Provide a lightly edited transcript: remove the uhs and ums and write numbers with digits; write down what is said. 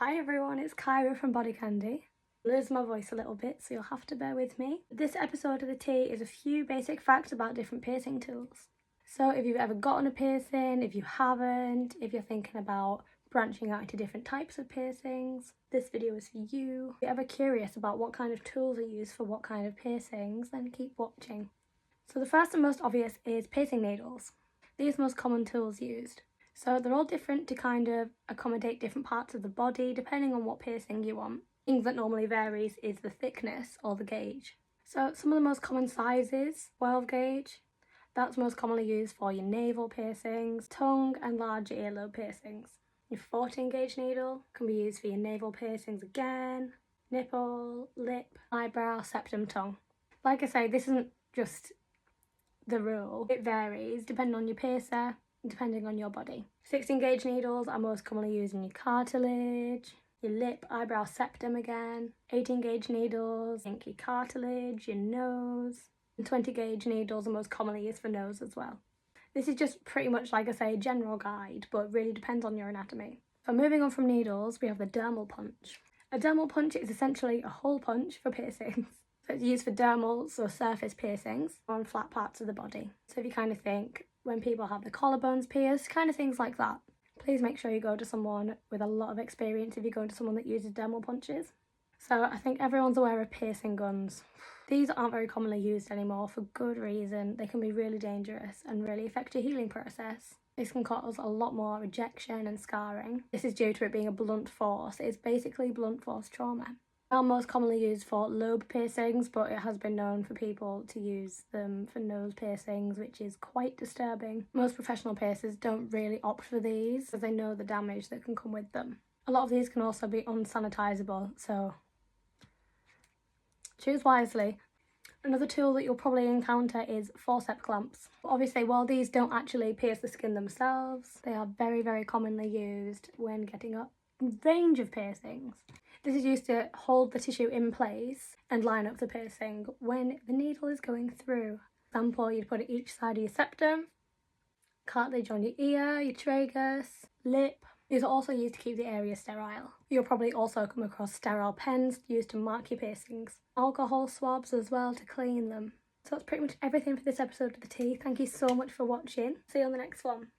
Hi everyone, it's Kyra from BodyCandy. I lose my voice a little bit, so you'll have to bear with me. This episode of the tea is a few basic facts about different piercing tools. So if you've ever gotten a piercing, if you haven't, if you're thinking about branching out into different types of piercings, this video is for you. If you're ever curious about what kind of tools are used for what kind of piercings, then keep watching. So the first and most obvious is piercing needles. These are the most common tools used. So they're all different to kind of accommodate different parts of the body depending on what piercing you want. Things that normally varies is the thickness or the gauge. So some of the most common sizes, 12 gauge, that's most commonly used for your navel piercings, tongue and large earlobe piercings. Your 14 gauge needle can be used for your navel piercings again, nipple, lip, eyebrow, septum, tongue. Like I say, this isn't just the rule, it varies depending on your piercer, depending on your body. 16 gauge needles are most commonly used in your cartilage, your lip, eyebrow, septum again. 18 gauge needles in your cartilage, your nose. And 20 gauge needles are most commonly used for nose as well. This is just pretty much, like I say, a general guide, but it really depends on your anatomy. So moving on from needles, we have the dermal punch. A dermal punch is essentially a hole punch for piercings. So it's used for dermal, so surface piercings on flat parts of the body. So if you kind of think when people have the collarbones pierced, kind of things like that. Please make sure you go to someone with a lot of experience if you're going to someone that uses dermal punches. So I think everyone's aware of piercing guns. These aren't very commonly used anymore for good reason. They can be really dangerous and really affect your healing process. This can cause a lot more rejection and scarring. This is due to it being a blunt force. It's basically blunt force trauma. They are most commonly used for lobe piercings, but it has been known for people to use them for nose piercings, which is quite disturbing. Most professional piercers don't really opt for these because they know the damage that can come with them. A lot of these can also be unsanitizable, so choose wisely. Another tool that you'll probably encounter is forceps clamps. Obviously, while these don't actually pierce the skin themselves, they are very, very commonly used when getting a range of piercings. This is used to hold the tissue in place and line up the piercing when the needle is going through. For example, you'd put it each side of your septum, cartilage on your ear, your tragus, lip. These are also used to keep the area sterile. You'll probably also come across sterile pens used to mark your piercings. Alcohol swabs as well to clean them. So that's pretty much everything for this episode of The Tea. Thank you so much for watching. See you on the next one.